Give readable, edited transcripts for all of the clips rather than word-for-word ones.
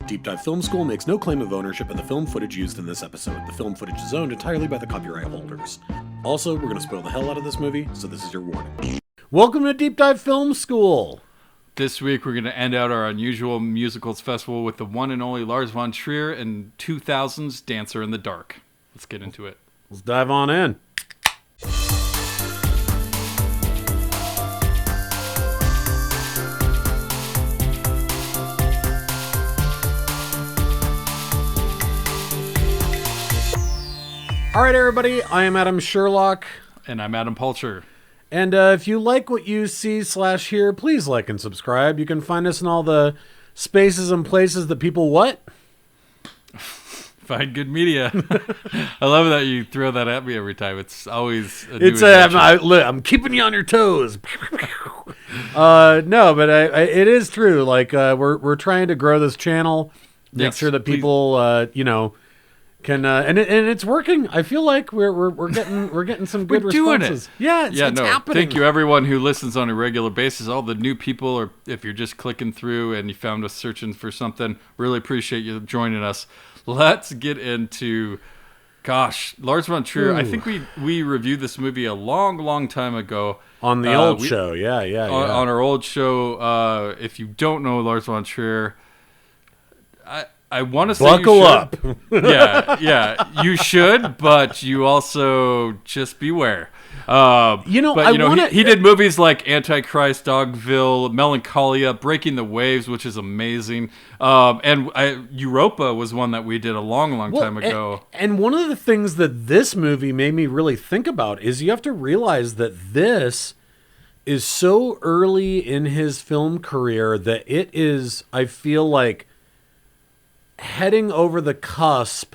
Deep Dive Film School makes no claim of ownership in the film footage used in this episode. The film footage is owned entirely by the copyright holders. Also, we're going to spoil the hell out of this movie, so this is your warning. Welcome to Deep Dive Film School! This week, we're going to end out our unusual musicals festival with the one and only Lars Von Trier and 2000's Dancer in the Dark. Let's get into it. Let's dive on in. All right, everybody, I am Adam Sherlock. And I'm Adam Pulcher. And if you like what you see/hear, please like and subscribe. You can find us in all the spaces and places that people what? Find good media. I love that you throw that at me every time. It's always a new I'm keeping you on your toes. No, but it is true. Like we're trying to grow this channel, make sure that people can and it's working. I feel like we're getting some good responses. It's happening. Thank you everyone who listens on a regular basis. All the new people, or if you're just clicking through and you found us searching for something, really appreciate you joining us. Let's get into Lars Von Trier. Ooh. I think we reviewed this movie a long time ago on the old show. On our old show. If you don't know Lars Von Trier, I want to say buckle up. Yeah, you should, but you also just beware. He did movies like Antichrist, Dogville, Melancholia, Breaking the Waves, which is amazing. And Europa was one that we did a long time ago. And one of the things that this movie made me really think about is you have to realize that this is so early in his film career that it is, I feel like, heading over the cusp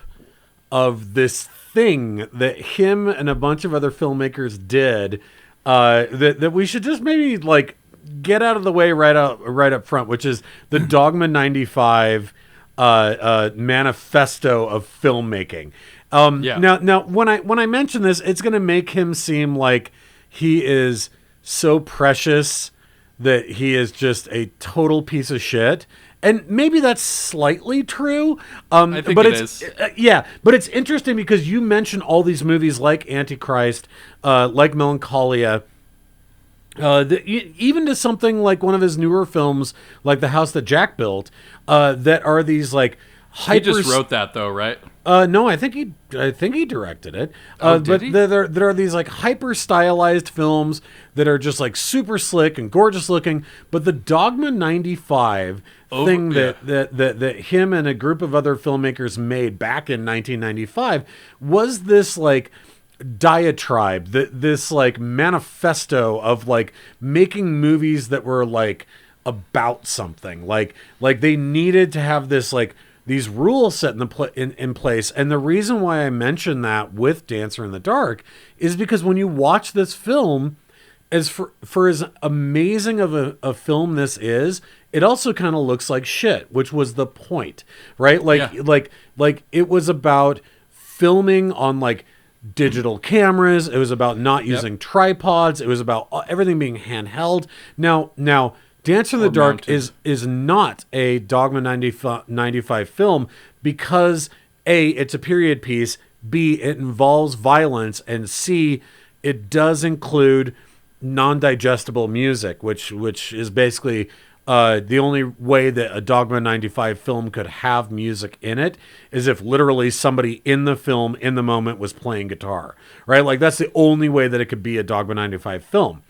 of this thing that him and a bunch of other filmmakers did that we should just maybe like get out of the way right up front, which is the Dogma 95 manifesto of filmmaking. Now when I mention this, it's going to make him seem like he is so precious that he is just a total piece of shit. And maybe that's slightly true. I think it is. But it's interesting because you mentioned all these movies like Antichrist, like Melancholia, even to something like one of his newer films, like The House That Jack Built, that are these like He just wrote that though, right? No, I think he directed it. Did he? There are these like hyper stylized films that are just like super slick and gorgeous looking. But the Dogma 95 thing that him and a group of other filmmakers made back in 1995 was this like diatribe, this like manifesto of like making movies that were like about something. Like they needed to have this like these rules set in place. And the reason why I mention that with Dancer in the Dark is because when you watch this film, as for as amazing of a film this is, it also kind of looks like shit, which was the point, right? Like it was about filming on like digital cameras. It was about not using tripods. It was about everything being handheld. Now, Dancer in the Dark is not a Dogma 95 film because A, it's a period piece, B, it involves violence, and C, it does include non-digestible music, which is basically the only way that a Dogma 95 film could have music in it is if literally somebody in the film in the moment was playing guitar, right? Like that's the only way that it could be a Dogma 95 film.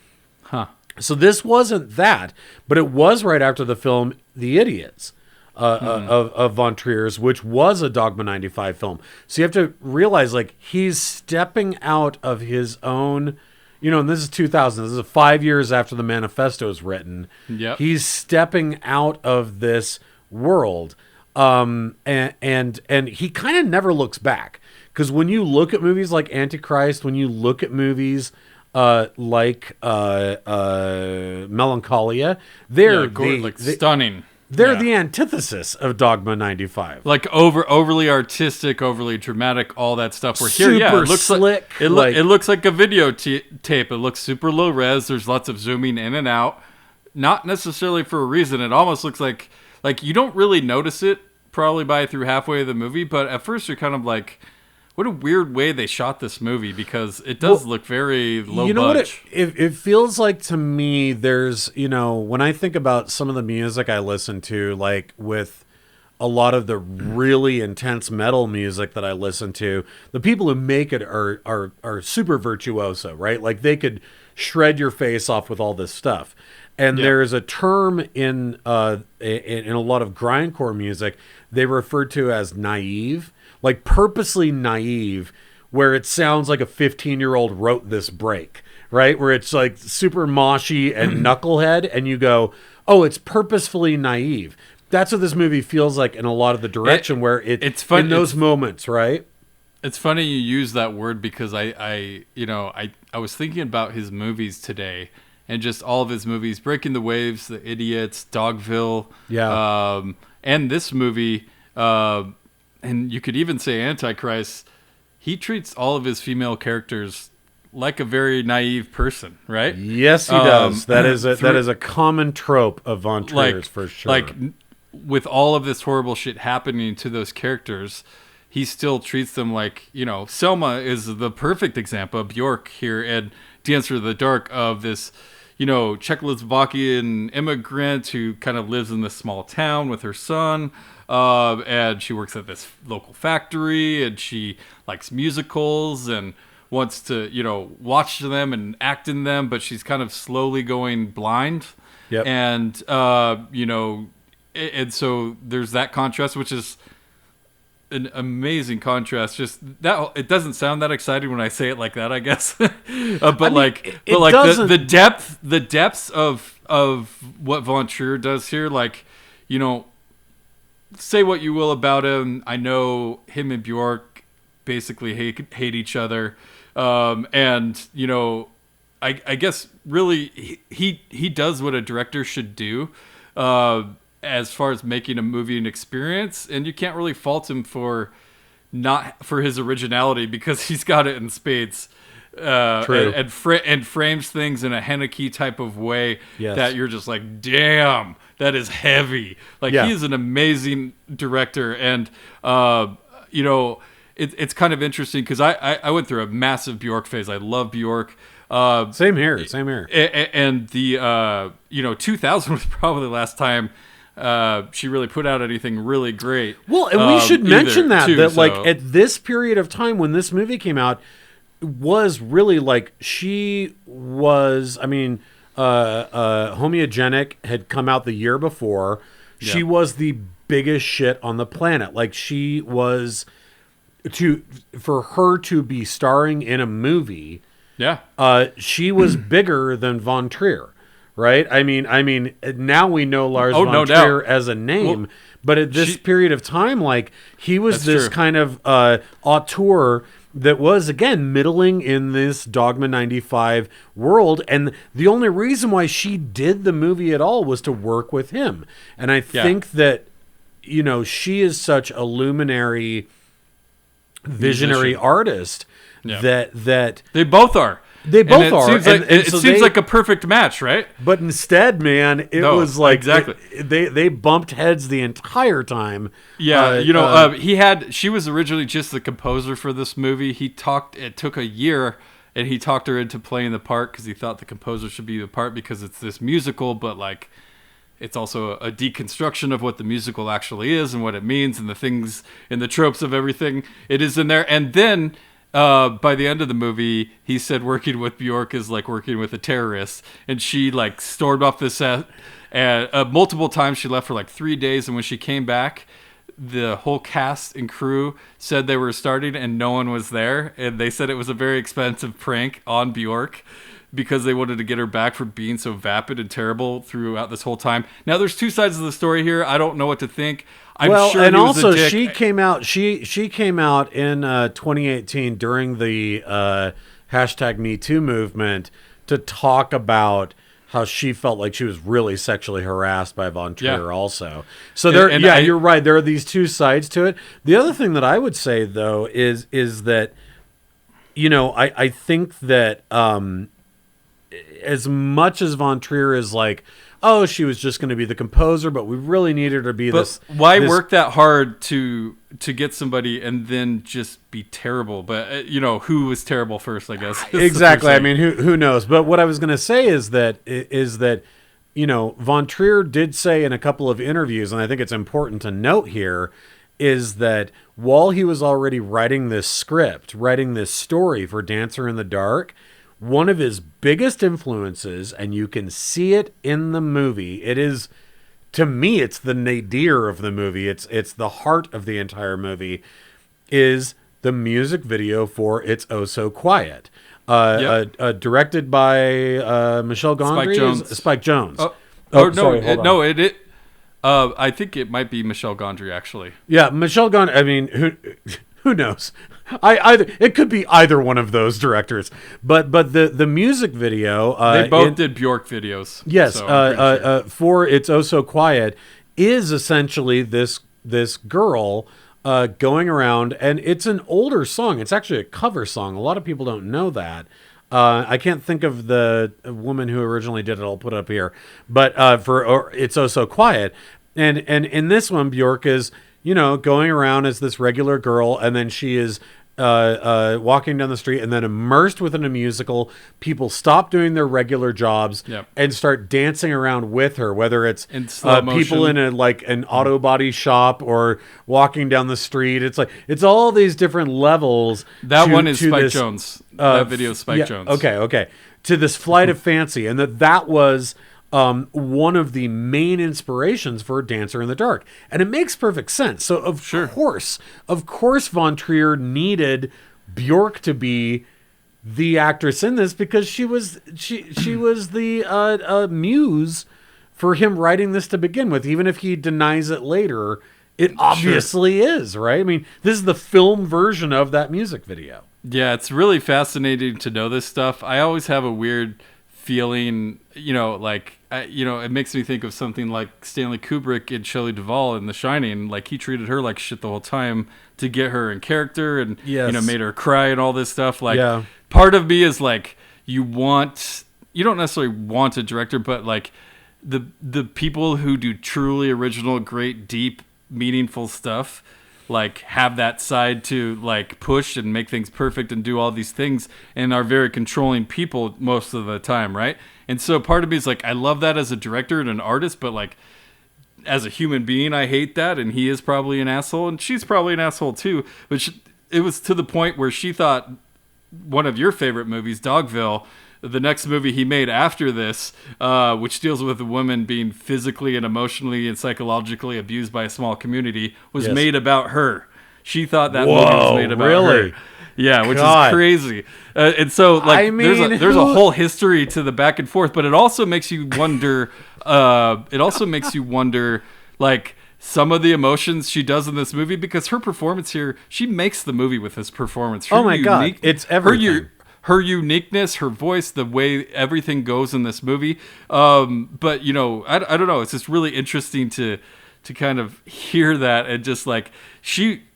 Huh. So this wasn't that, but it was right after the film The Idiots of Von Trier's, which was a Dogma 95 film. So you have to realize, like, he's stepping out of his own, and this is 2000. This is 5 years after the manifesto is written. Yep. He's stepping out of this world, and he kind of never looks back. Because when you look at movies like Antichrist, when you look at movies like Melancholia, they're stunning. They're the antithesis of Dogma 95. Like overly artistic, overly dramatic, all that stuff. We're here, super it looks slick. It looks like a video tape. It looks super low res. There's lots of zooming in and out. Not necessarily for a reason. It almost looks like you don't really notice it probably by through halfway of the movie, but at first you're kind of like, what a weird way they shot this movie, because it does look very low budget. It feels like to me, there's, when I think about some of the music I listen to, like with a lot of the really intense metal music that I listen to, the people who make it are super virtuoso, right? Like they could shred your face off with all this stuff. And there's a term in a lot of grindcore music they refer to as naive. Like purposely naive, where it sounds like a 15-year-old wrote this break, right? Where it's like super moshy and knucklehead, and you go, oh, it's purposefully naive. That's what this movie feels like in a lot of the direction, where it's fun in those moments, right? It's funny you use that word, because I was thinking about his movies today, and just all of his movies, Breaking the Waves, The Idiots, Dogville, and this movie. And you could even say Antichrist, he treats all of his female characters like a very naive person, right? Yes, he does. That is a common trope of Von Trier's, for sure. Like, with all of this horrible shit happening to those characters, he still treats them like, Selma is the perfect example of Bjork here, and Dancer in the Dark, of this, Czechoslovakian immigrant who kind of lives in this small town with her son. And she works at this local factory, and she likes musicals and wants to, watch them and act in them, but she's kind of slowly going blind. Yep. And, and so there's that contrast, which is an amazing contrast. Just that, it doesn't sound that exciting when I say it like that, I guess. The depths of what Von Trier does here, like, say what you will about him, I know him and Bjork basically hate each other, and I guess really he does what a director should do, as far as making a movie an experience, and you can't really fault him for his originality, because he's got it in spades. True. And frames things in a Haneke type of way that you're just like, damn, that is heavy. Like, he is an amazing director. And, it's kind of interesting, because I went through a massive Bjork phase. I love Bjork. Same here. And the, 2000 was probably the last time she really put out anything really great. Well, and we should mention that at this period of time when this movie came out, was really like, she was, Homogenic had come out the year before. She was the biggest shit on the planet. Like, she was, for her to be starring in a movie, she was bigger than Von Trier, right? I mean, now we know Lars Von Trier as a name, but at this period of time, like, he was this kind of auteur that was, again, middling in this Dogma 95 world. And the only reason why she did the movie at all was to work with him. And I think that, she is such a luminary, visionary artist that they both are. They both are. It seems like a perfect match, right? But instead, man, it was like they bumped heads the entire time. Yeah, she was originally just the composer for this movie. It took a year, and he talked her into playing the part, because he thought the composer should be the part, because it's this musical, but like, it's also a deconstruction of what the musical actually is and what it means, and the things and the tropes of everything it is in there. And then, by the end of the movie, he said working with Bjork is like working with a terrorist, and she like stormed off the set, and multiple times she left for like 3 days, and when she came back, the whole cast and crew said they were starting and no one was there, and they said it was a very expensive prank on Bjork, because they wanted to get her back for being so vapid and terrible throughout this whole time. Now, there's two sides of the story here. I don't know what to think. I'm sure and he was also a dick. she came out. She came out in 2018 during the #MeToo movement to talk about how she felt like she was really sexually harassed by Von Trier also. So you're right. There are these two sides to it. The other thing that I would say, though, is that, I think that as much as Von Trier is like oh, she was just going to be the composer, but we really need her to be this. Why work that hard to get somebody and then just be terrible? But who was terrible first? I guess exactly. I mean, who knows? But what I was going to say is that Von Trier did say in a couple of interviews, and I think it's important to note here, is that while he was already writing this story for Dancer in the Dark, one of his biggest influences, and you can see it in the movie, it is, to me, it's the nadir of the movie, it's the heart of the entire movie, is the music video for It's Oh So Quiet. Directed by Michel Gondry. Spike Jonze. I think it might be Michel Gondry, actually. Yeah, Michel Gondry. I mean, who knows? It could be either one of those directors. But the music video. They both did Bjork videos. Yes. So for It's Oh So Quiet is essentially this girl going around, and it's an older song. It's actually a cover song. A lot of people don't know that. I can't think of the woman who originally did it. I'll put it up here. But for It's Oh So Quiet. And in this one, Bjork is, going around as this regular girl, and then she is walking down the street and then immersed within a musical. People stop doing their regular jobs and start dancing around with her, whether it's people in an auto body shop or walking down the street. It's all these different levels. That one is Spike Jonze. That video is Spike Jonze. Okay. To this flight of fancy, and that was one of the main inspirations for Dancer in the Dark. And it makes perfect sense. So of course, Von Trier needed Bjork to be the actress in this, because she was the muse for him writing this to begin with. Even if he denies it later, it obviously is, right? I mean, this is the film version of that music video. Yeah, it's really fascinating to know this stuff. I always have a weird feeling, it makes me think of something like Stanley Kubrick and Shelley Duvall in The Shining. Like, he treated her like shit the whole time to get her in character and, made her cry and all this stuff. Part of me is like, you don't necessarily want a director, but like the people who do truly original, great, deep, meaningful stuff, like, have that side to like push and make things perfect and do all these things, and are very controlling people most of the time, right? And so part of me is like, I love that as a director and an artist, but like as a human being, I hate that, and he is probably an asshole, and she's probably an asshole too. But it was to the point where she thought one of your favorite movies, Dogville, the next movie he made after this, which deals with a woman being physically and emotionally and psychologically abused by a small community, was made about her. She thought that movie was made about her. Yeah, which is crazy. And so, like, there's a whole history to the back and forth, but it also makes you wonder. Like, some of the emotions she does in this movie, because her performance here, she makes the movie with this performance. God, it's everything. Her uniqueness, her voice, the way everything goes in this movie. But, I don't know. It's just really interesting to kind of hear that, and just like,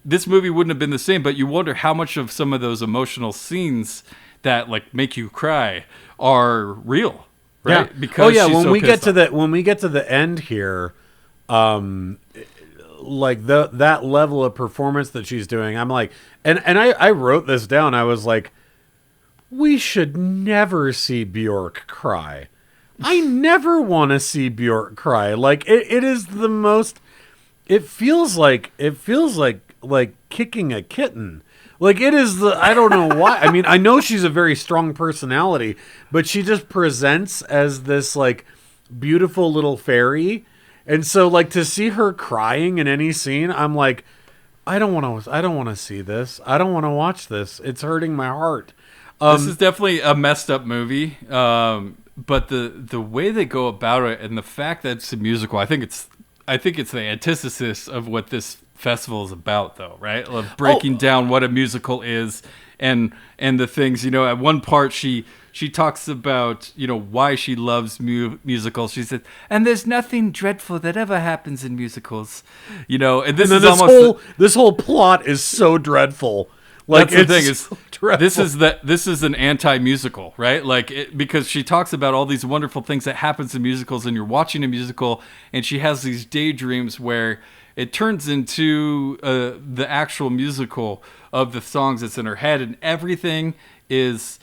this movie wouldn't have been the same, but you wonder how much of some of those emotional scenes that like make you cry are real, right? Yeah. Because when we get to the end here, like that level of performance that she's doing, I'm like, and I wrote this down. I was like, we should never see Bjork cry. I never want to see Bjork cry. Like, it is the most. It feels like kicking a kitten. Like, it is I don't know why. I mean, I know she's a very strong personality, but she just presents as this like beautiful little fairy, and so like to see her crying in any scene, I'm like, I don't want to see this. I don't want to watch this. It's hurting my heart. This is definitely a messed up movie. But the way they go about it, and the fact that it's a musical, I think it's the antithesis of what this festival is about, though, right? Of breaking down what a musical is, and the things, at one part she talks about, why she loves musicals. She said, and there's nothing dreadful that ever happens in musicals, and this whole plot is so dreadful. Like, that's the thing is, dreadful. This is an anti-musical, right? Like because she talks about all these wonderful things that happens in musicals, and you're watching a musical, and she has these daydreams where it turns into the actual musical of the songs that's in her head, and everything is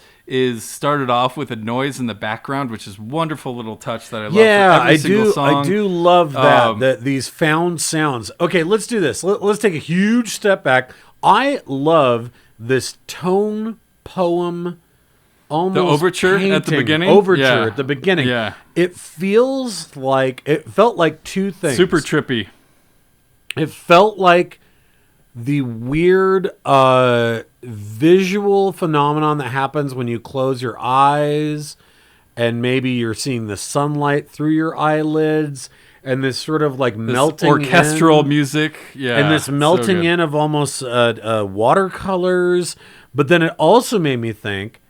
started off with a noise in the background, which is a wonderful little touch that I love. Yeah, for every single song. I do love that, that these found sounds. Okay, let's do this. Let's take a huge step back. I love this tone poem, almost the overture painting. at the beginning. Overture at the beginning. Yeah, it felt like two things. Super trippy. It felt like the weird visual phenomenon that happens when you close your eyes and maybe you're seeing the sunlight through your eyelids, and this sort of like this melting orchestral music. Yeah. And this melting in of almost watercolors. But then it also made me think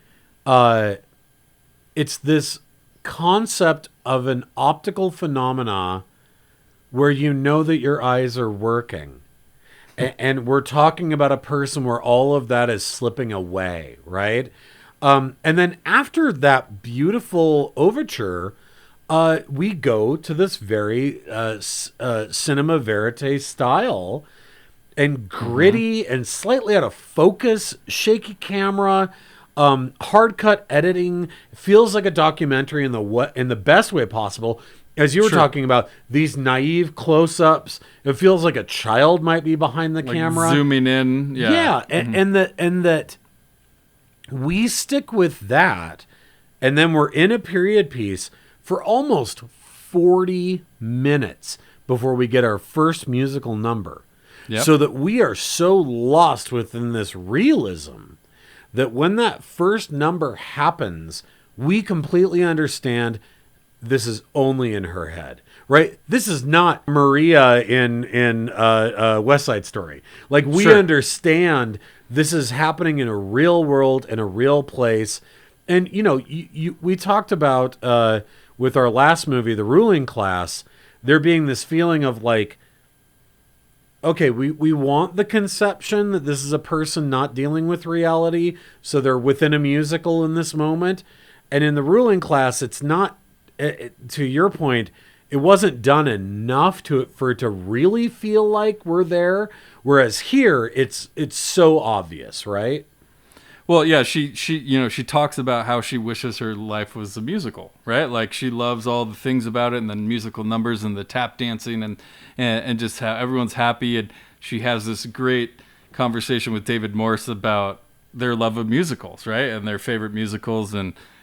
it's this concept of an optical phenomena where you know that your eyes are working. And we're talking about a person where all of that is slipping away, right? And then after that beautiful overture, we go to this very cinema verite style and gritty and slightly out of focus, shaky camera, hard cut editing. Feels like a documentary in the best way possible. As you were talking about these naive close-ups, it feels like a child might be behind the camera, zooming in. Yeah, and that we stick with that, and then we're in a period piece for almost 40 minutes before we get our first musical number. Yep. So that we are so lost within this realism that when that first number happens, we completely understand this is only in her head, right? This is not Maria in West Side Story. Like, we understand this is happening in a real world, in a real place. And, we talked about, with our last movie, The Ruling Class, there being this feeling of like, okay, we want the conception that this is a person not dealing with reality, so they're within a musical in this moment. And in The Ruling Class, it's not, to your point, it wasn't done enough for it to really feel like we're there. Whereas here, it's so obvious, right? Well, yeah, she talks about how she wishes her life was a musical, right? Like, she loves all the things about it, and the musical numbers and the tap dancing and just how everyone's happy. And she has this great conversation with David Morse about their love of musicals, right? And their favorite musicals,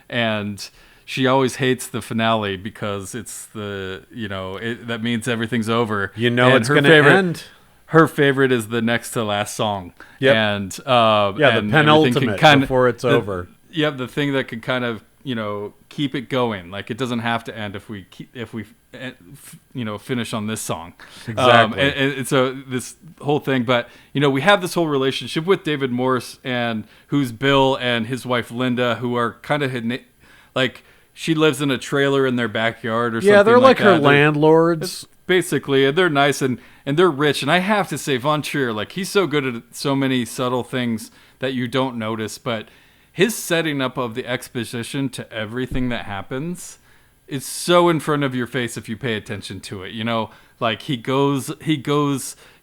and she always hates the finale because it's that means everything's over. It's going to end. Her favorite is the next to last song. Yep. And the penultimate before it's over. Yeah, the thing that could kind of keep it going. Like, it doesn't have to end if we finish on this song. Exactly. And so this whole thing, but we have this whole relationship with David Morse, and who's Bill and his wife Linda, who are kind of like, she lives in a trailer in their backyard or something. Yeah, they're like her that. landlords. Basically, and they're nice and they're rich. And I have to say, Von Trier, like, he's so good at so many subtle things that you don't notice, but his setting up of the exposition to everything that happens is so in front of your face if you pay attention to it. Like, he goes, they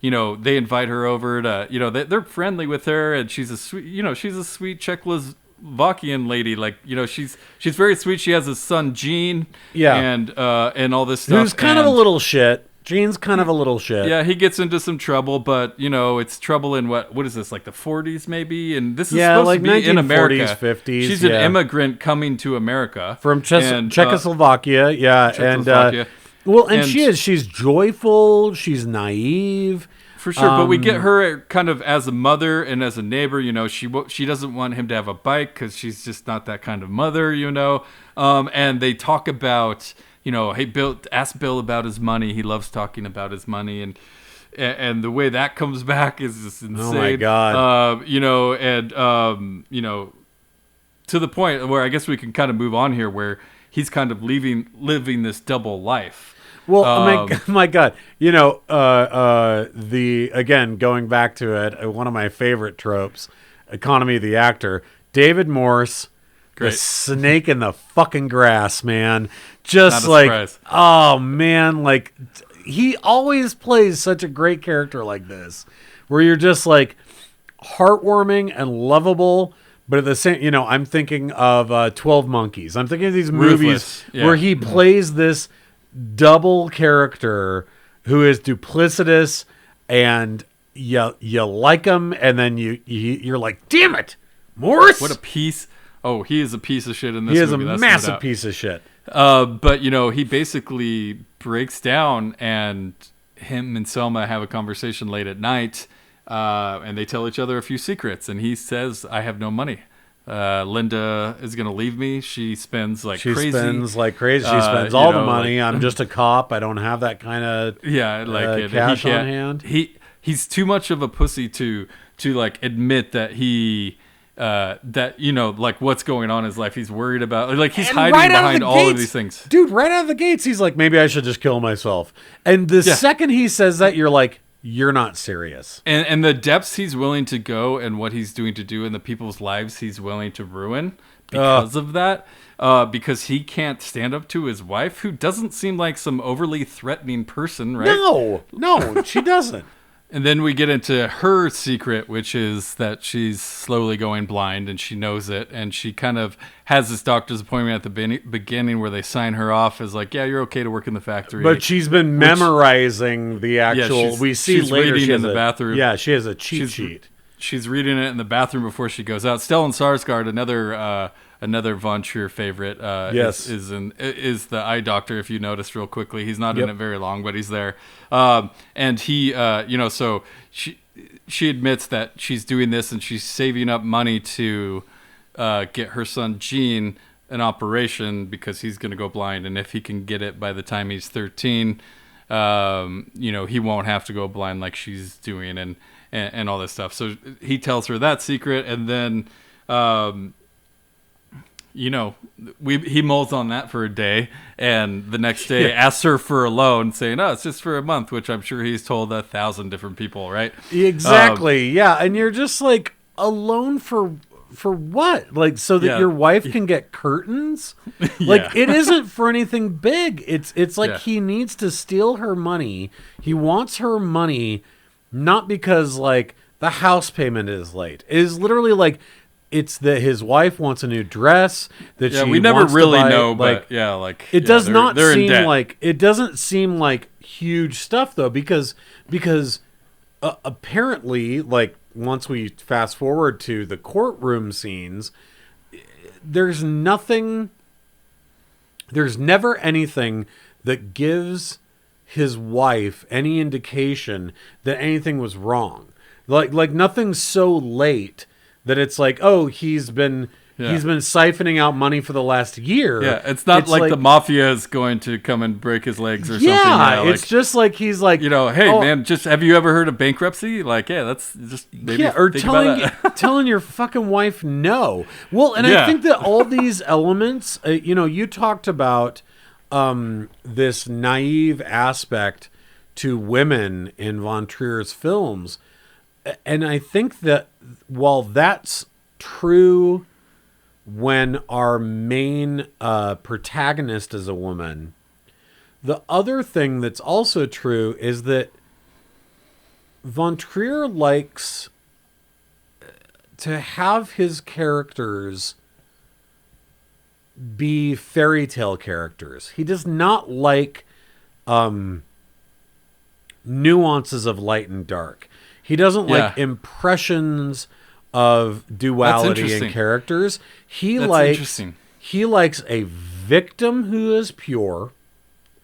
invite her over to, they're friendly with her, and she's a sweet Czechoslovakian lady. Like, she's very sweet. She has a son, Gene, and all this stuff. Who's kind of a little shit. Gene's kind of a little shit. Yeah, he gets into some trouble, but it's trouble in what is this, like the 40s maybe? And this is supposed like to be in America. 40s, 50s. She's an immigrant coming to America from Czechoslovakia. Czechoslovakia. And she's joyful. She's naive. For sure, but we get her kind of as a mother and as a neighbor. She doesn't want him to have a bike because she's just not that kind of mother. And they talk about, hey, Bill, ask Bill about his money. He loves talking about his money, and the way that comes back is just insane. Oh my God. To the point where I guess we can kind of move on here, where he's kind of living this double life. Well, my God, again, going back to it, one of my favorite tropes, economy of the actor. David Morse, Great. the snake in the fucking grass, man. Just Not a like, surprise. oh man, like he always plays such a great character like this, where you're just like heartwarming and lovable. But at the same, you know, I'm thinking of 12 Monkeys. I'm thinking of these movies where he plays this double character who is duplicitous, and you like him, and then you're like, damn it, Morse. What a piece. Oh, he is a piece of shit in this movie. movie. He is a That's massive piece of shit. But, you know, he basically breaks down, and him and Selma have a conversation late at night, and they tell each other a few secrets, and he says, I have no money. Linda is going to leave me. She spends like crazy. She spends all the money. I'm just a cop. I don't have that kind of cash on hand. He's too much of a pussy to like admit that he that, you know, like what's going on in his life. He's worried about, like, he's hiding behind all of these things. Dude, right out of the gates, he's like, maybe I should just kill myself. And the second he says that, you're like, you're not serious. And the depths he's willing to go and what he's doing to do in the people's lives he's willing to ruin because of that. Because he can't stand up to his wife, who doesn't seem like some overly threatening person, right? No, she doesn't. And then we get into her secret, which is that she's slowly going blind, and she knows it. And she kind of has this doctor's appointment at the beginning where they sign her off as like, yeah, you're okay to work in the factory. But she's been memorizing the actual. We see she's later reading she in the bathroom. Yeah, she has a cheat sheet. She's reading it in the bathroom before she goes out. Stellan Skarsgård, another Von Trier favorite, is the eye doctor. If you notice real quickly, he's not in it very long, but he's there. And he, so she admits that she's doing this, and she's saving up money to get her son Gene an operation because he's going to go blind, and if he can get it by the time he's 13, he won't have to go blind like she's doing, and all this stuff. So he tells her that secret, and then. He mulls on that for a day, and the next day asks her for a loan, saying, "Oh, it's just for a month," which I'm sure he's told 1,000 different people, right? Exactly. And you're just like, a loan for what? Like, so that your wife can get curtains? Like, it isn't for anything big. It's like he needs to steal her money. He wants her money, not because like the house payment is late. It is literally like. It's that his wife wants a new dress that she we never wants really to buy. know, like, but it does not seem like it doesn't seem like huge stuff though, because apparently, like, once we fast forward to the courtroom scenes, there's never anything that gives his wife any indication that anything was wrong. Like nothing's so late that it's like, oh, he's been siphoning out money for the last year. Yeah, it's not like the mafia is going to come and break his legs or something. Yeah, it's just like he's like, hey man, just have you ever heard of bankruptcy? Like, that's just maybe or telling your fucking wife no. Well, and I think that all these elements, you talked about this naive aspect to women in Von Trier's films. And I think that while that's true when our main protagonist is a woman, the other thing that's also true is that Von Trier likes to have his characters be fairy tale characters. He does not like nuances of light and dark. He doesn't like impressions of duality in characters. He likes a victim who is pure.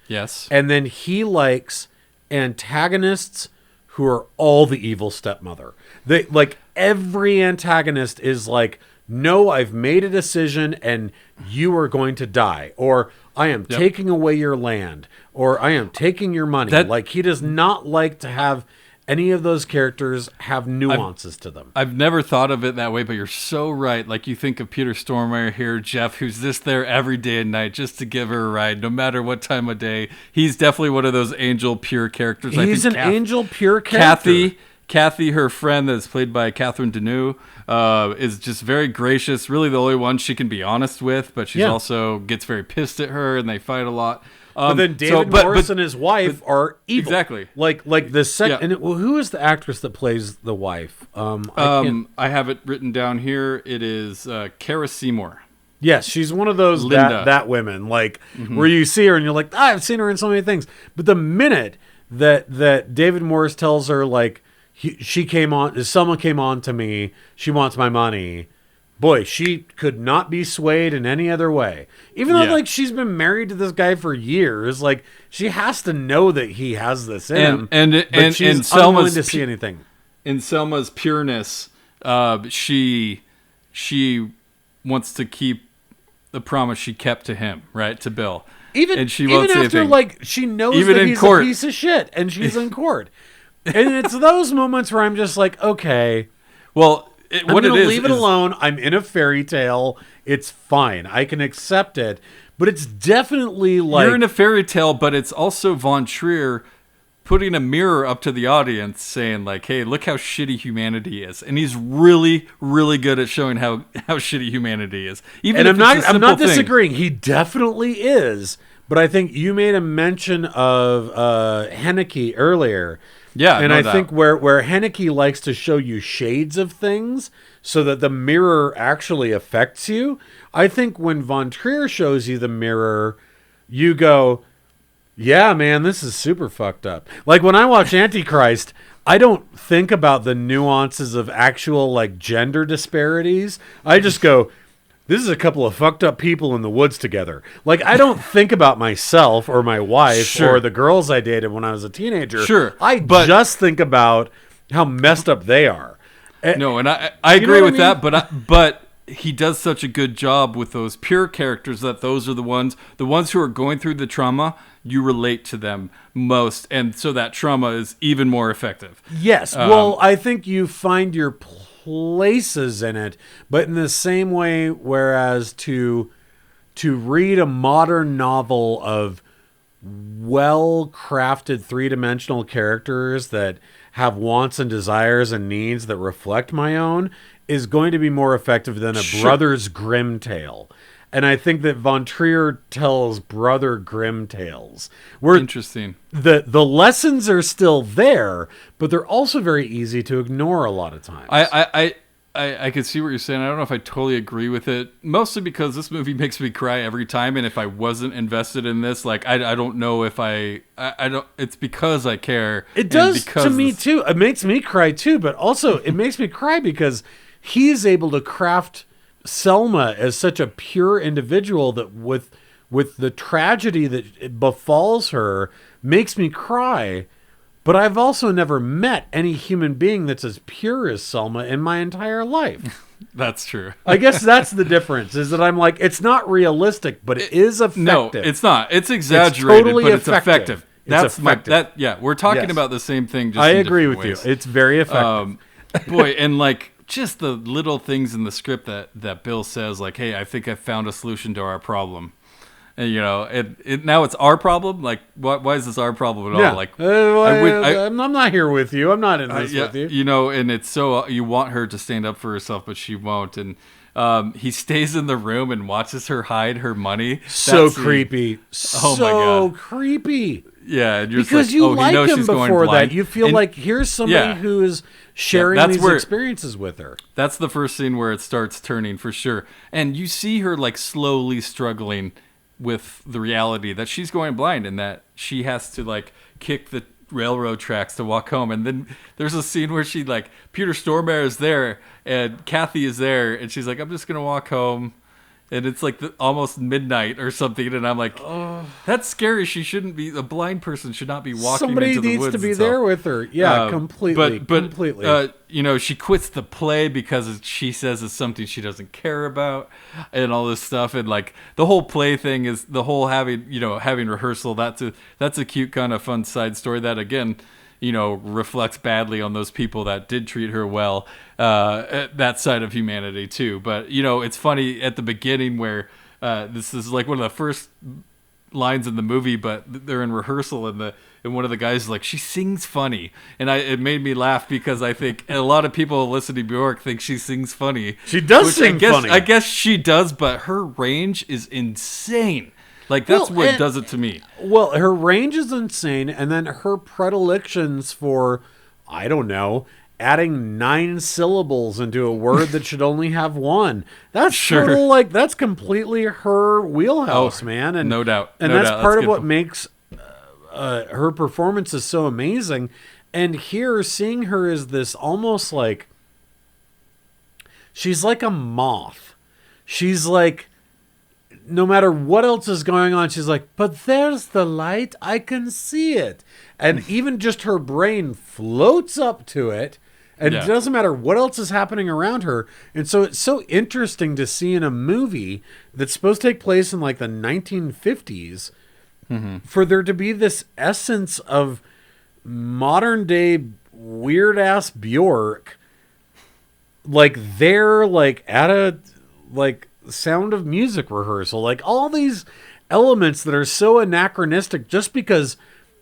Yes. And then he likes antagonists who are all the evil stepmother. They like every antagonist is like, no, I've made a decision and you are going to die, or I am taking away your land, or I am taking your money. Like, he does not like to have any of those characters have nuances to them. I've never thought of it that way, but you're so right. Like, you think of Peter Stormare here, Jeff, who's just there every day and night just to give her a ride, no matter what time of day. He's definitely one of those angel pure characters. He's an angel pure character. Kathy, her friend that's played by Catherine Deneuve, is just very gracious. Really the only one she can be honest with, but she's also gets very pissed at her, and they fight a lot. But then David Morse and his wife are evil. Exactly. Like the second. Yeah. Who is the actress that plays the wife? I have it written down here. It is Cara Seymour. Yes, she's one of those that women, like where you see her and you're like, I've seen her in so many things. But the minute that David Morse tells her, like, Selma came on to me, she wants my money. Boy, she could not be swayed in any other way. Even though, like, she's been married to this guy for years, like, she has to know that he has this in him. But she's unwilling to see anything. In Selma's pureness, she wants to keep the promise she kept to him, right, to Bill. Even after, like, she knows that he's a piece of shit, and she's in court. And it's those moments where I'm just like, okay, well, I'm going to leave it alone. I'm in a fairy tale. It's fine. I can accept it. But it's definitely like... You're in a fairy tale, but it's also Von Trier putting a mirror up to the audience saying, like, hey, look how shitty humanity is. And he's really, really good at showing how shitty humanity is. I'm not disagreeing. He definitely is. But I think you made a mention of Haneke earlier. Yeah, and I think where Haneke likes to show you shades of things so that the mirror actually affects you, I think when Von Trier shows you the mirror, you go, yeah, man, this is super fucked up. Like when I watch Antichrist, I don't think about the nuances of actual like gender disparities. I just go, this is a couple of fucked up people in the woods together. Like, I don't think about myself or my wife or the girls I dated when I was a teenager. Sure. I just think about how messed up they are. No, and I agree with that, but he does such a good job with those pure characters that those are the ones who are going through the trauma, you relate to them most, and so that trauma is even more effective. Yes. Well, I think you find your places in it, but in the same way, whereas to read a modern novel of well-crafted three-dimensional characters that have wants and desires and needs that reflect my own is going to be more effective than a Brothers Grimm tale. And I think that Von Trier tells Brother Grimm tales. Interesting. The lessons are still there, but they're also very easy to ignore a lot of times. I could see what you're saying. I don't know if I totally agree with it, mostly because this movie makes me cry every time, and if I wasn't invested in this, like I don't know if I don't. It's because I care. It does to me too. It makes me cry too, but also it makes me cry because he's able to craft Selma as such a pure individual that with the tragedy that befalls her makes me cry. But I've also never met any human being that's as pure as Selma in my entire life. That's true. I guess that's the difference, is that I'm like, it's not realistic, but it is effective. No, it's not. It's exaggerated, totally but it's effective. That's effective. We're talking about the same thing. Just I in agree with ways. you. It's very effective. Boy, and like just the little things in the script that Bill says, like, hey, I think I found a solution to our problem. And, you know, now it's our problem. Like, why is this our problem at all? Like, I'm not here with you. I'm not in this with you. You know, and it's so you want her to stand up for herself, but she won't. And he stays in the room and watches her hide her money. So creepy. Oh my God, creepy. Yeah, and you're because like, you like him she's before that. You feel like here's somebody who is sharing these experiences with her. That's the first scene where it starts turning for sure, and you see her like slowly struggling with the reality that she's going blind and that she has to like kick the railroad tracks to walk home. And then there's a scene where she like Peter Stormare is there and Kathy is there and she's like, I'm just gonna walk home, and it's like almost midnight or something, and I'm like, that's scary. She shouldn't be, a blind person should not be walking into the woods. Somebody needs to be there with her. Yeah, completely. Completely. You know, she quits the play because she says it's something she doesn't care about and all this stuff. And like the whole play thing is the whole having rehearsal. That's a cute kind of fun side story that again, you know, reflects badly on those people that did treat her well, that side of humanity too. But, you know, it's funny at the beginning where this is like one of the first lines in the movie, but they're in rehearsal, and one of the guys is like, she sings funny, and it made me laugh because I think a lot of people listening to Bjork think she sings funny. She does sing funny. I guess she does, but her range is insane. Like, that's what does it to me. Well, her range is insane, and then her predilections for, I don't know, adding 9 syllables into a word that should only have 1. That's sort of like, that's completely her wheelhouse, man. And no doubt. And that's part of what makes her performance is so amazing. And here, seeing her as this almost like, she's like a moth. She's like, no matter what else is going on, she's like, but there's the light, I can see it. And even just her brain floats up to it, and it doesn't matter what else is happening around her. And so it's so interesting to see in a movie that's supposed to take place in like the 1950s, for there to be this essence of modern day weird ass Bjork, like they're like at a like Sound of Music rehearsal, like all these elements that are so anachronistic just because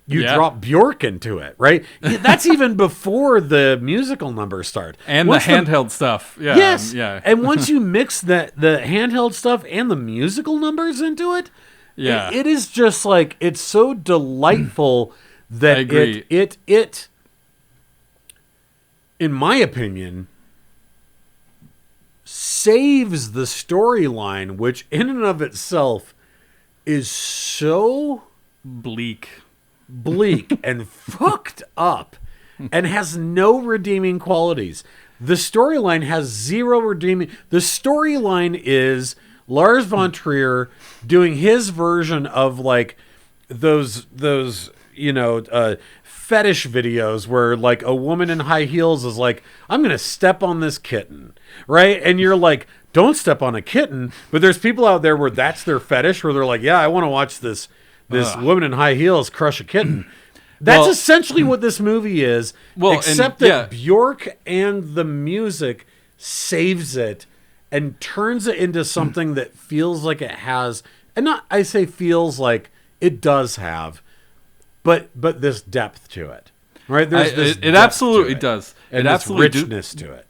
you drop Bjork into it, right? That's even before the musical numbers start. And once the handheld stuff. Yeah. Yes. Yeah. And once you mix the handheld stuff and the musical numbers into it, it is just like, it's so delightful that it, in my opinion, saves the storyline, which in and of itself is so bleak and fucked up and has no redeeming qualities. The storyline has zero redeeming. The storyline is Lars Von Trier doing his version of like those fetish videos where like a woman in high heels is like, I'm going to step on this kitten, right? And you're like, don't step on a kitten. But there's people out there where that's their fetish, where they're like, yeah, I want to watch this woman in high heels crush a kitten. That's essentially what this movie is, except that Bjork and the music saves it and turns it into something that feels like it has, and not, I say feels like, it does have, but this depth to it, right? There's it absolutely does. And this richness to it.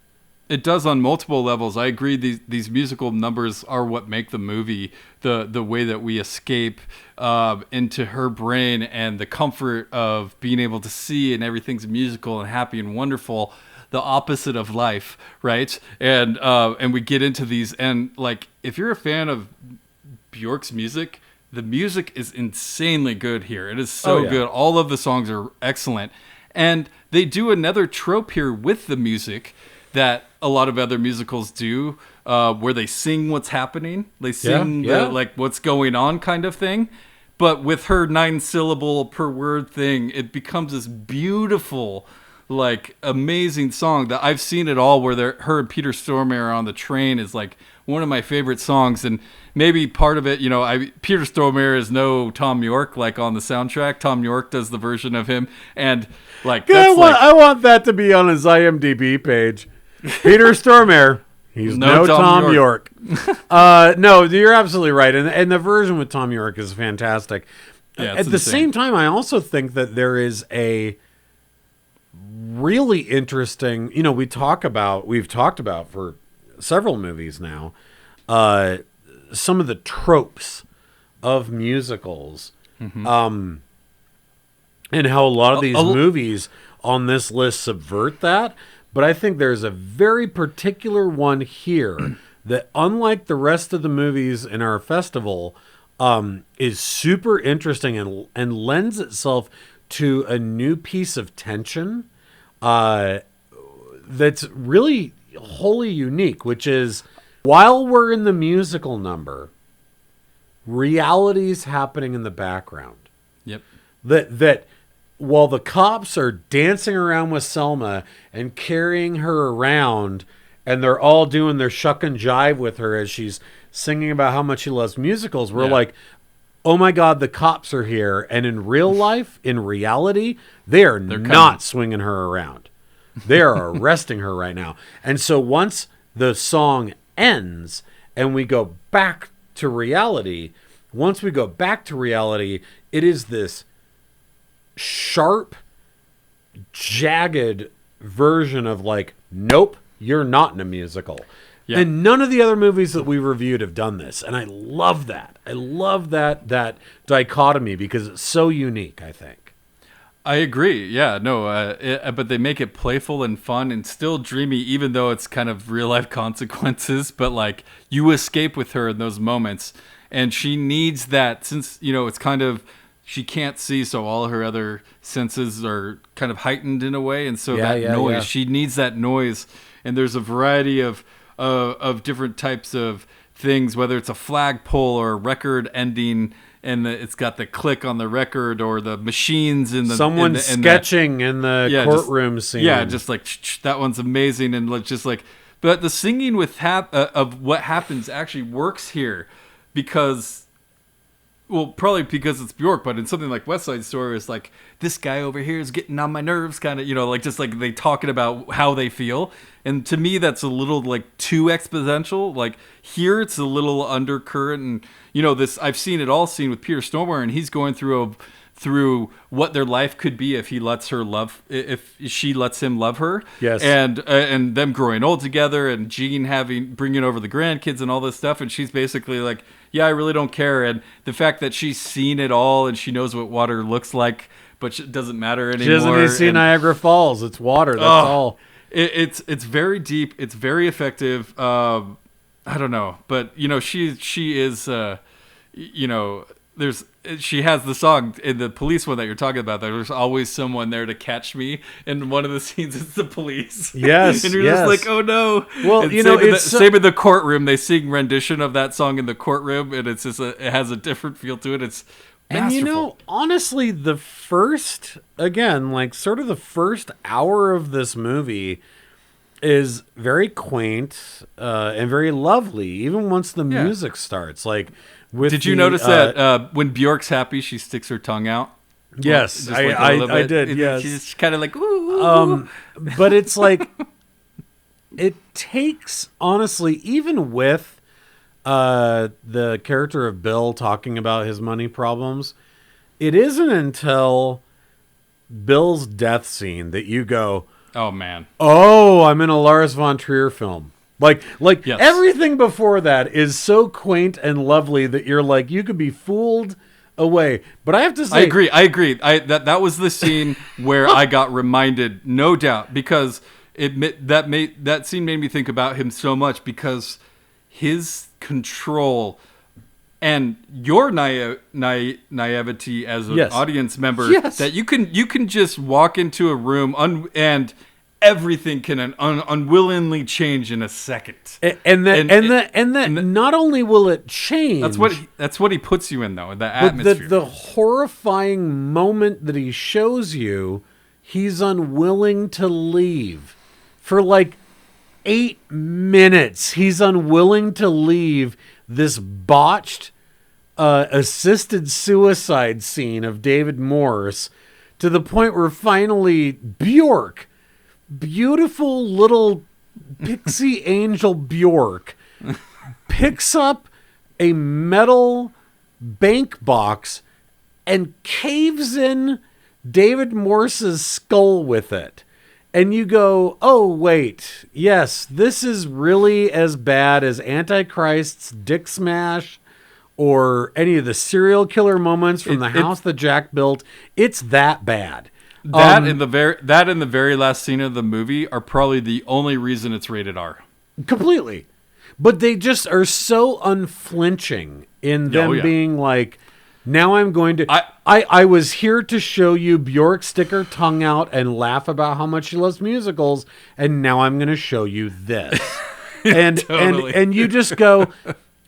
It does on multiple levels. I agree. These musical numbers are what make the movie. The way that we escape into her brain and the comfort of being able to see, and everything's musical and happy and wonderful. The opposite of life, right? And we get into these, and like, if you're a fan of Bjork's music, the music is insanely good here. It is so good. All of the songs are excellent, and they do another trope here with the music that a lot of other musicals do, where they sing what's happening. They sing like what's going on kind of thing. But with her 9-syllable per word thing, it becomes this beautiful, like, amazing song that I've seen it all, where her and Peter Stormare on the train is like one of my favorite songs. And maybe part of it, Peter Stormare is no Tom York, like on the soundtrack. Tom York does the version of him. And like, I want that to be on his IMDb page. Peter Stormare, he's no Tom York. No, you're absolutely right. And the version with Tom York is fantastic. At the same time, I also think that there is a really interesting, we've talked about for several movies now, some of the tropes of musicals, and how a lot of these movies on this list subvert that. But I think there's a very particular one here that, unlike the rest of the movies in our festival, is super interesting and lends itself to a new piece of tension that's really wholly unique, which is, while we're in the musical number, reality's happening in the background. Yep. That while the cops are dancing around with Selma and carrying her around, and they're all doing their shuck and jive with her as she's singing about how much she loves musicals, we're like, oh my God, the cops are here. And in real life, in reality, they're not swinging her around. They are arresting her right now. And so once the song ends and we go back to reality, once we go back to reality, it is this sharp, jagged version of like, nope, you're not in a musical. Yeah. And none of the other movies that we reviewed have done this. And I love that. I love that dichotomy because it's so unique, I think. I agree. Yeah, no, but they make it playful and fun and still dreamy, even though it's kind of real life consequences. But like, you escape with her in those moments. And she needs that since, it's kind of, she can't see, so all her other senses are kind of heightened in a way. And so noise, she needs that noise. And there's a variety of different types of things, whether it's a flagpole or a record ending, and it's got the click on the record, or the machines in the someone sketching in the courtroom scene. Yeah, just like that one's amazing, and just like, but the singing with of what happens actually works here because. Well, probably because it's Bjork, but in something like West Side Story, it's like, this guy over here is getting on my nerves, kind of, like just like they talking about how they feel. And to me, that's a little like too exponential. Like here, it's a little undercurrent. And, this, I've seen it all seen with Peter Stormare, and he's going through what their life could be if she lets him love her. Yes. And them growing old together, and Jean bringing over the grandkids and all this stuff. And she's basically like, yeah, I really don't care. And the fact that she's seen it all and she knows what water looks like, but it doesn't matter anymore. She doesn't even see Niagara Falls. It's water. That's all. It's very deep. It's very effective. I don't know, but she is. She has the song in the police one that you're talking about. There's always someone there to catch me. And one of the scenes is the police. Yes. And you're just like, oh no. Well, same in the courtroom. They sing rendition of that song in the courtroom, and it's just it has a different feel to it. It's masterful. And honestly, the first hour of this movie is very quaint and very lovely, even once the music starts. Like, did you notice that when Bjork's happy, she sticks her tongue out? Yes, I did. Yes, she's kind of like, ooh. But it's like, it takes, honestly, even with the character of Bill talking about his money problems, it isn't until Bill's death scene that you go, oh man, I'm in a Lars Von Trier film. Like yes. Everything before that is so quaint and lovely that you're like, you could be fooled away. But I have to say, I agree. That was the scene where I got reminded, no doubt, because that scene made me think about him so much, because his control and your naivety as an audience member, that you can just walk into a room and everything can unwillingly change in a second. And not only will it change. That's what he puts you in, though, the atmosphere. The horrifying moment that he shows you, he's unwilling to leave. For like 8 minutes, he's unwilling to leave this botched assisted suicide scene of David Morse, to the point where finally Bjork, beautiful little pixie angel Bjork, picks up a metal bank box and caves in David Morse's skull with it. And you go, oh, wait, yes, this is really as bad as Antichrist's Dick Smash or any of the serial killer moments from the house that Jack built. It's that bad. That and the very last scene of the movie are probably the only reason it's rated R. Completely. But they just are so unflinching in them being like, now I'm going to... I was here to show you Bjork stick her tongue out and laugh about how much she loves musicals, and now I'm going to show you this. And, totally. and you just go...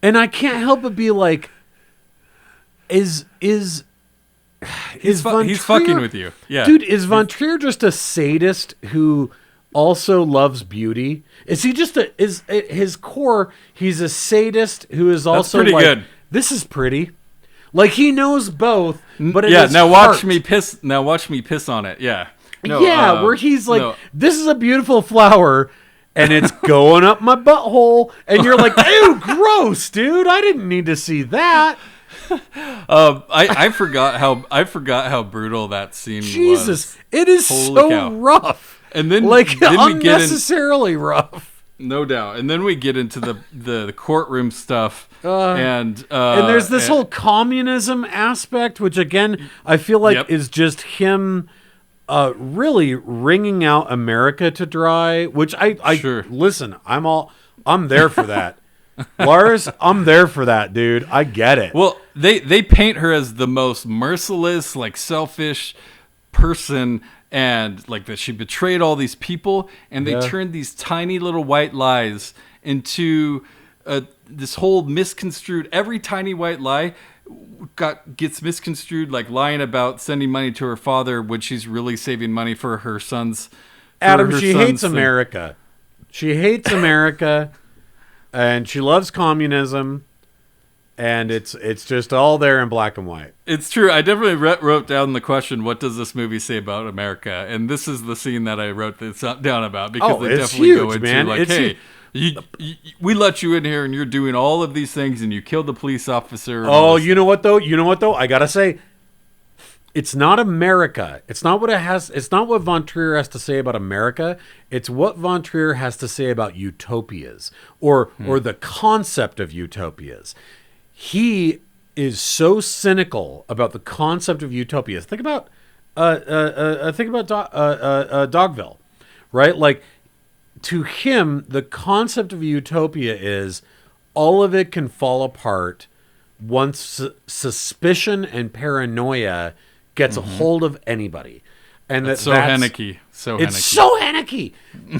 And I can't help but be like, he's fucking with you. Yeah. Dude, is Von Trier just a sadist who also loves beauty? Is he just is his core, he's a sadist who is also pretty like, good. This is pretty. Like, he knows both, but watch me piss on it. Yeah. No, where he's like, this is a beautiful flower, and it's going up my butthole, and you're like, ew, gross, dude. I didn't need to see that. I forgot how brutal that scene was. Jesus, it is Holy so cow. rough. And then unnecessarily rough. No doubt. And then we get into the courtroom stuff. And there's this whole communism aspect, which again, I feel like is just him really wringing out America to dry, which I sure. Listen, I'm there for that. Lars, I'm there for that, dude. I get it. Well, they paint her as the most merciless, like selfish person, and like that she betrayed all these people, and they turned these tiny little white lies into this whole misconstrued. Every tiny white lie gets misconstrued, like lying about sending money to her father when she's really saving money for her son's. Adam, she hates America. She hates America, and she loves communism. And it's just all there in black and white. It's true. I definitely wrote down the question, what does this movie say about America? And this is the scene that I wrote this down about, because they definitely go into man. Like, hey, we let you in here and you're doing all of these things and you killed the police officer. Oh, you know what though? I got to say, it's not America. It's not what it has. It's not what Von Trier has to say about America. It's what Von Trier has to say about utopias or the concept of utopias. He is so cynical about the concept of utopias. Think about Dogville, right? Like, to him, the concept of utopia is all of it can fall apart once suspicion and paranoia gets a hold of anybody. And that's so Haneke. It's so Haneke.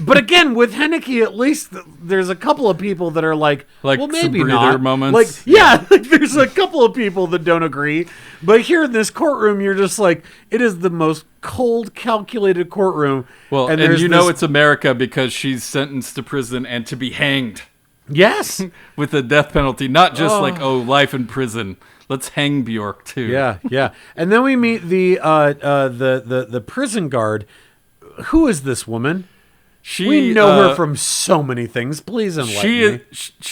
But again, with Haneke, at least there's a couple of people that are like well, maybe not. Moments. Like, like there's a couple of people that don't agree. But here in this courtroom, you're just like, it is the most cold, calculated courtroom. Well, and you know it's America because she's sentenced to prison and to be hanged. Yes. With the death penalty, not just life in prison. Let's hang Bjork too. Yeah. And then we meet the prison guard. Who is this woman? We know her from so many things. Please enlighten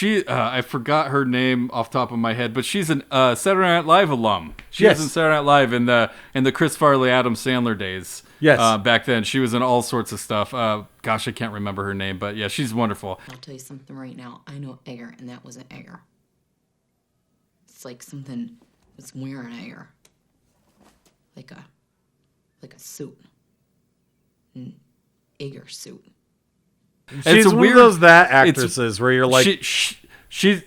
me. I forgot her name off the top of my head, but she's an Saturday Night Live alum. She was in Saturday Night Live in the Chris Farley, Adam Sandler days. Yes. Back then, she was in all sorts of stuff. Gosh, I can't remember her name, but yeah, she's wonderful. I'll tell you something right now. I know Egger, and that wasn't Egger. It's like something was wearing Egger, like a suit, an Egger suit. She's one of those actresses where you're like, she's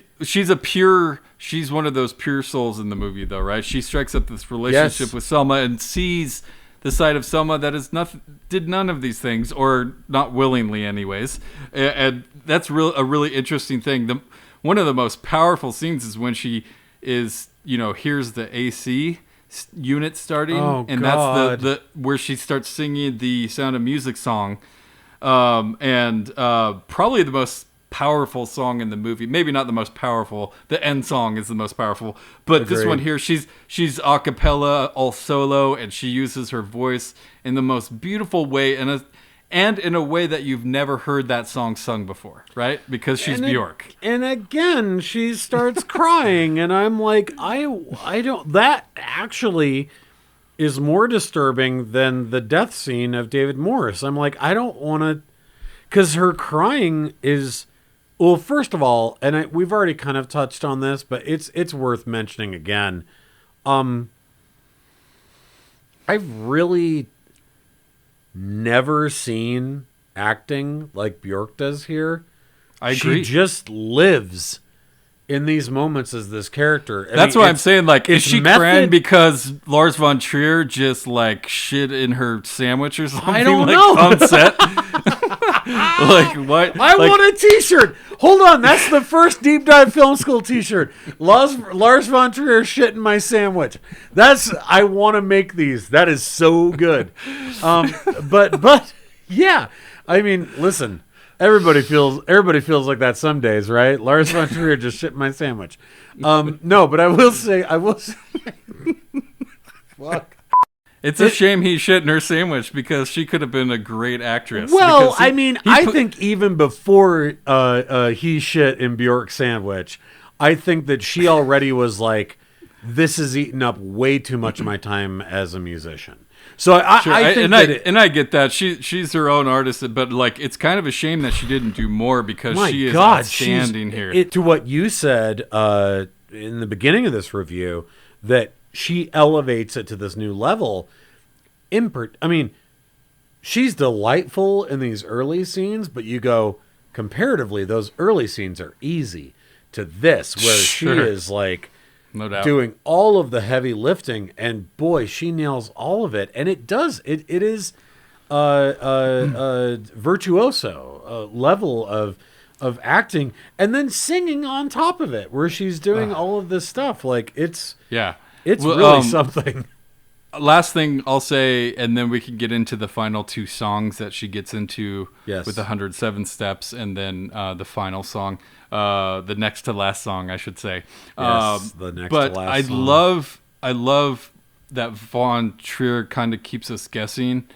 one of those pure souls in the movie, though, right? She strikes up this relationship with Selma and sees the side of Selma that did none of these things, or not willingly, anyways. And that's a really interesting thing. One of the most powerful scenes is when she here's the AC unit starting, that's the where she starts singing the Sound of Music song, and probably the most powerful song in the movie. Maybe not the most powerful. The end song is the most powerful, but Agreed. This one here, she's a cappella, all solo, and she uses her voice in the most beautiful way, and in a way that you've never heard that song sung before, right? Because she's Bjork. And again, she starts crying, and I'm like, I don't. That actually is more disturbing than the death scene of David Morse. I'm like, I don't want to, because her crying is, well, first of all, and we've already kind of touched on this, but it's worth mentioning again. I've really never seen acting like Bjork does here. I agree. She just lives in these moments as this character. That's what I'm saying. Like, is she crying because Lars Von Trier just like shit in her sandwich or something? I don't know. On set. Like what? I want a T-shirt. Hold on, that's the first Deep Dive Film School T-shirt. Lars Von Trier shit in my sandwich. I want to make these. That is so good. But yeah, I mean, listen. Everybody feels like that some days, right? Lars Von Trier just shit in my sandwich. No, but I will say, fuck. It's a shame he shit in her sandwich because she could have been a great actress. Well, I think even before he shit in Bjork's sandwich, I think that she already was like, this has eaten up way too much of my time as a musician. So I think I get that she's her own artist, but like it's kind of a shame that she didn't do more because she is outstanding here. To what you said in the beginning of this review, that she elevates it to this new level. I mean, she's delightful in these early scenes, but you go comparatively, those early scenes are easy to this, where she is like. No doubt. Doing all of the heavy lifting, and boy, she nails all of it. And it does. It is virtuoso level of acting, and then singing on top of it, where she's doing all of this stuff. Like it's really something. Last thing I'll say, and then we can get into the final two songs that she gets into with the 107 steps, and then the final song. The next to last song, I should say. Yes, the next to last song. I love that Von Trier kind of keeps us guessing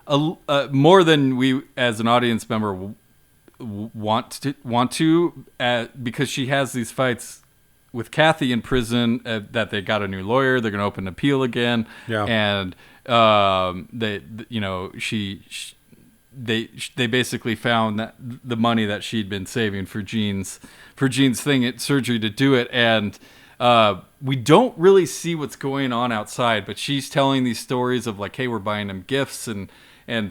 more than we, as an audience member, want to, because she has these fights with Kathy in prison that they got a new lawyer. They're going to open an appeal again, and they basically found that the money that she'd been saving for Jean's thing at surgery to do it, and we don't really see what's going on outside, but she's telling these stories of like, hey, we're buying him gifts, and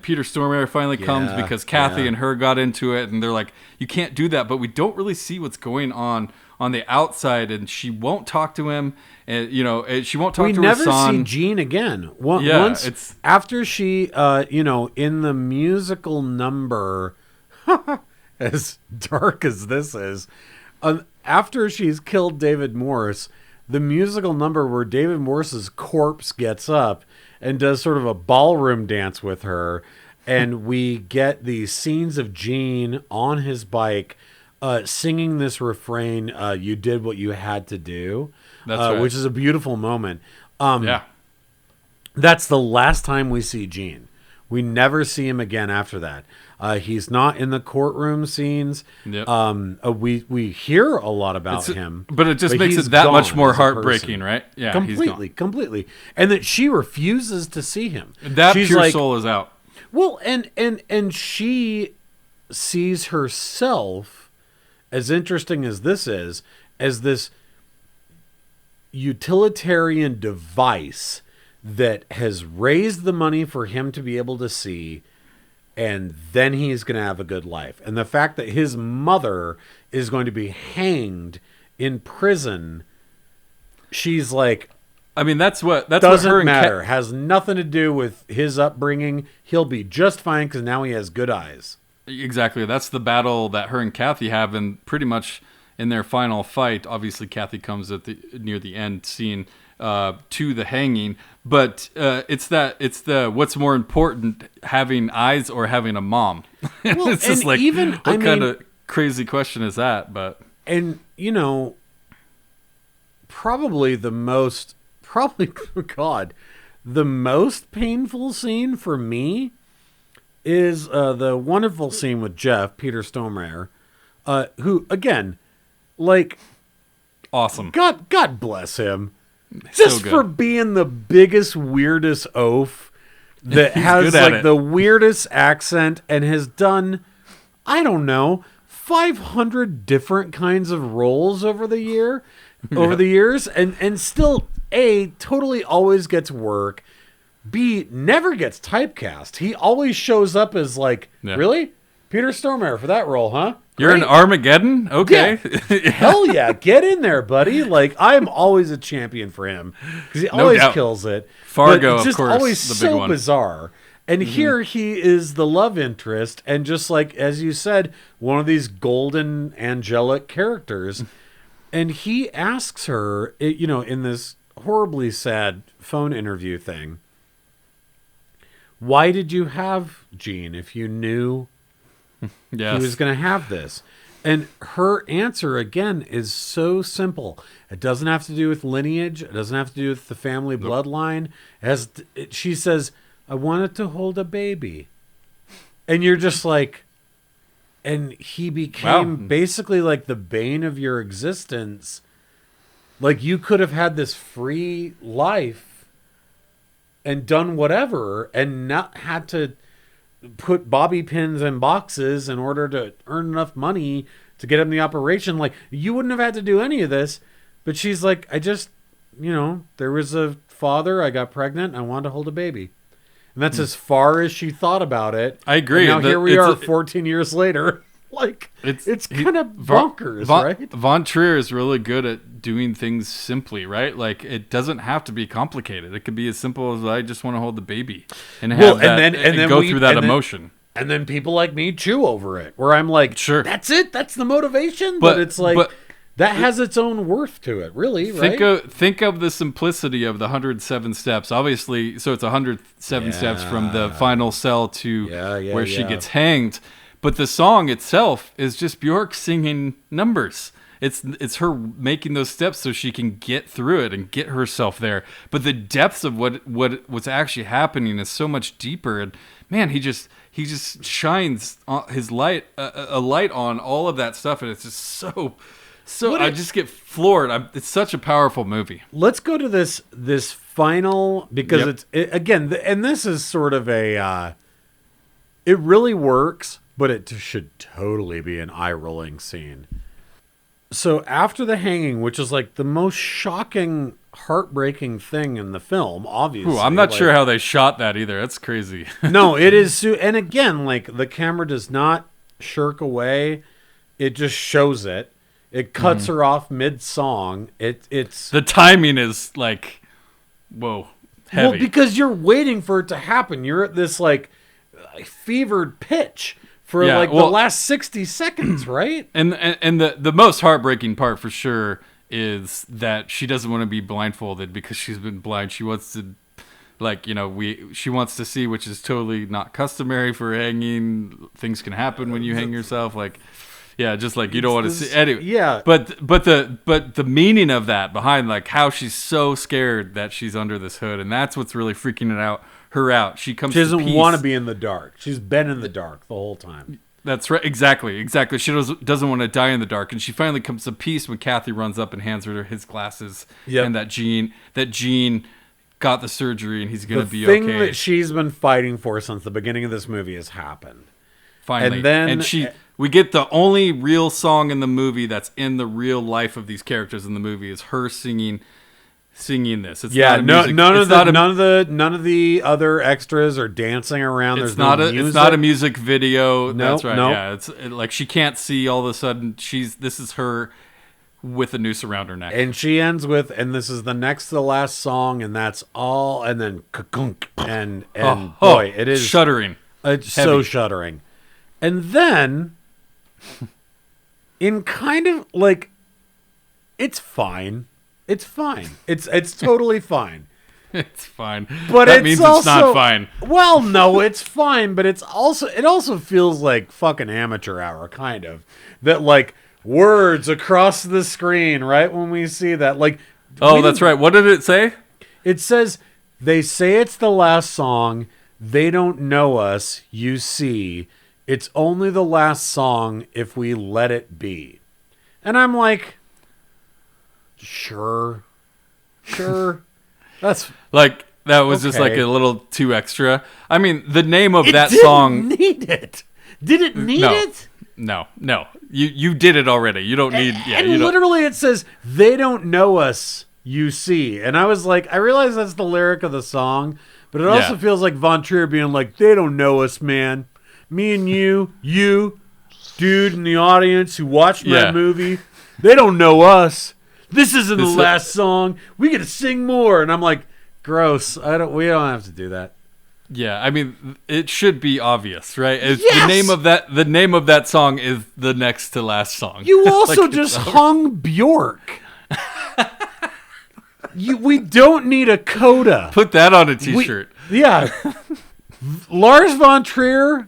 Peter Stormare finally comes because Kathy and her got into it, and they're like, you can't do that, but we don't really see what's going on the outside, and she won't talk to him, and she won't talk to her son. We never see Jean again. Once after she, in the musical number, as dark as this is, after she's killed David Morse, the musical number where David Morse's corpse gets up and does sort of a ballroom dance with her, and we get these scenes of Jean on his bike, singing this refrain, you did what you had to do, which is a beautiful moment. That's the last time we see Jean. We never see him again after that. He's not in the courtroom scenes. Yep. We hear a lot about him. But it just makes it that much more heartbreaking, right? Yeah, completely. And that she refuses to see him. She's pure soul is out. Well, and she sees herself, as interesting as this is, as this utilitarian device that has raised the money for him to be able to see, and then he's going to have a good life. And the fact that his mother is going to be hanged in prison, she's like, I mean, that's doesn't what her matter. Has nothing to do with his upbringing. He'll be just fine because now he has good eyes. Exactly. That's the battle that her and Kathy have, and pretty much in their final fight. Obviously, Kathy comes near the end scene to the hanging, but it's the what's more important, having eyes or having a mom? Well, it's just like, what kind of crazy question is that? But probably the most painful scene for me is the wonderful scene with Jeff, Peter Stormare, who, again, like, awesome. God bless him. Just for being the biggest, weirdest oaf that has like the weirdest accent and has done, I don't know, 500 different kinds of roles over the years, and still A, totally always gets work, B, never gets typecast. He always shows up as like, really? Peter Stormare for that role, huh? You're in Armageddon? Okay. Yeah. Hell yeah. Get in there, buddy. Like, I'm always a champion for him because he always kills it. Fargo, it's just of course, always the big so one. Bizarre. And here he is the love interest, and just like, as you said, one of these golden angelic characters. And he asks her, in this horribly sad phone interview thing, why did you have Jean if you knew he was going to have this? And her answer, again, is so simple. It doesn't have to do with lineage. It doesn't have to do with the family bloodline. She says, I wanted to hold a baby. And you're just like, and he became basically like the bane of your existence. Like, you could have had this free life and done whatever and not had to put bobby pins in boxes in order to earn enough money to get him the operation. Like, you wouldn't have had to do any of this. But she's like, I just, there was a father, I got pregnant, I wanted to hold a baby. And that's as far as she thought about it. I agree. And now here we are 14 years later. Like, it's kind of bonkers, right? Von Trier is really good at doing things simply, right? Like, it doesn't have to be complicated. It could be as simple as, I just want to hold the baby and have go through that emotion. And then people like me chew over it, where I'm like, sure, that's it, that's the motivation. But it's like, that has its own worth to it, really, right? Think of the simplicity of the 107 steps. Obviously, so it's 107 steps from the final cell to where she gets hanged. But the song itself is just Bjork singing numbers. It's her making those steps so she can get through it and get herself there. But the depths of what's actually happening is so much deeper. And man, he just shines his light, a light on all of that stuff, and it's just so. I just get floored. It's such a powerful movie. Let's go to this final, because again, and this is sort of a. It really works. But it should totally be an eye-rolling scene. So after the hanging, which is like the most shocking, heartbreaking thing in the film, obviously. Ooh, I'm not sure how they shot that either. That's crazy. No, it is. And again, like, the camera does not shirk away. It just shows it. It cuts her off mid-song. It's the timing is like, whoa, heavy. Well, because you're waiting for it to happen. You're at this like fevered pitch. For the last 60 seconds, right? And the most heartbreaking part for sure is that she doesn't want to be blindfolded because she's been blind. She wants to, she wants to see, which is totally not customary for hanging. Things can happen when you hang yourself. Just like you don't want to see. Anyway, yeah. But the meaning of that behind, like, how she's so scared that she's under this hood, and that's what's really freaking her out. She doesn't want to be in the dark. She's been in the dark the whole time. That's right. Exactly. She doesn't want to die in the dark, and she finally comes to peace when Kathy runs up and hands her his glasses. Yep. And that Gene got the surgery and he's going to be okay. The thing that she's been fighting for since the beginning of this movie has happened. Finally. And then we get the only real song in the movie that's in the real life of these characters in the movie is her singing this. It's none of the other extras are dancing around. It's not a music video. That's right. Nope. Yeah, it's like she can't see. All of a sudden, this is her with a noose around her neck, and she ends with, and this is the next to the last song, and that's all, and then kakunk, and boy, it is shuddering. It's so shuddering, and then in kind of like, it's fine. It's fine. It's totally fine. It's fine. But that means it's not fine. Well, no, it's fine, but it also feels like fucking amateur hour, kind of. That, like, words across the screen, right? When we see that, like, that's right. What did it say? It says, they say it's the last song. They don't know us, you see. It's only the last song if we let it be. And I'm like, Sure. That's like, that was just like a little too extra. I mean, the name of that song. Need it. Did it need it? No. You did it already. You don't need. And literally, it says they don't know us. You see, and I was like, I realize that's the lyric of the song, but it also feels like Von Trier being like, they don't know us, man. Me and you, dude in the audience who watched my movie, they don't know us. This isn't the last song. We got to sing more. And I'm like, gross. We don't have to do that. Yeah, I mean, it should be obvious, right? Yes! The name of that song is the next to last song. You also just hung Bjork. We don't need a coda. Put that on a t-shirt. Lars Von Trier,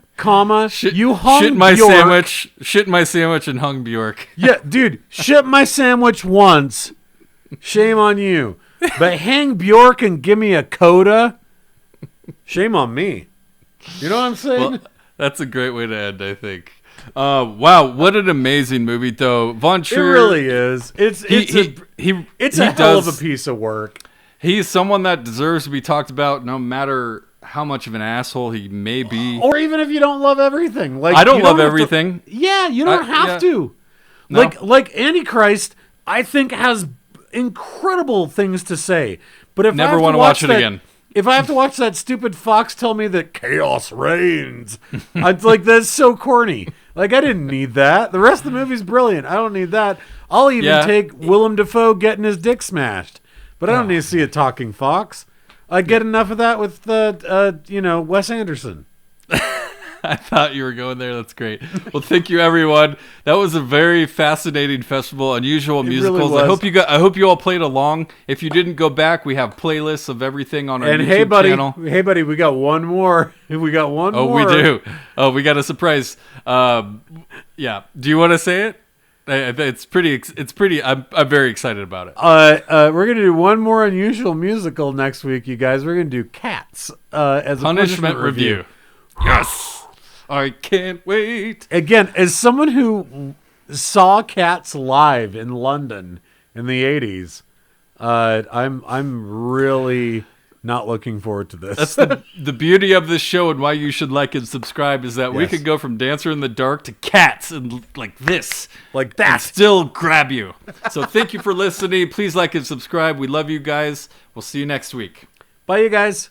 you hung Bjork. Shit my sandwich and hung Bjork. Yeah, dude, shit my sandwich once. Shame on you. But hang Bjork and give me a coda. Shame on me. You know what I'm saying? Well, that's a great way to end, I think. Wow, what an amazing movie, though. Von Trier. It really is. It's a hell of a piece of work. He's someone that deserves to be talked about, no matter how much of an asshole he may be, or even if you don't love everything. Like I don't love everything. You don't have to. No. Like Antichrist, I think has incredible things to say. But if never want to watch it again. If I have to watch that stupid fox tell me that chaos reigns, I'd like that's so corny. Like I didn't need that. The rest of the movie's brilliant. I don't need that. I'll even take Willem Dafoe getting his dick smashed. But I don't need to see a talking fox. I get enough of that with Wes Anderson. I thought you were going there. That's great. Well, thank you, everyone. That was a very fascinating festival, unusual musicals. Really I hope you all played along. If you didn't go back, we have playlists of everything on our YouTube channel. Hey, buddy, we got one more. We got one more. Oh, we do. Oh, we got a surprise. Yeah. Do you want to say it? It's pretty. I'm very excited about it. We're gonna do one more unusual musical next week, you guys. We're gonna do Cats as a punishment review. Yes. I can't wait. Again, as someone who saw Cats live in London in the 80s, I'm really not looking forward to this. That's the beauty of this show and why you should like and subscribe is that we could go from Dancer in the Dark to Cats and like this. Like that. And still grab you. So thank you for listening. Please like and subscribe. We love you guys. We'll see you next week. Bye, you guys.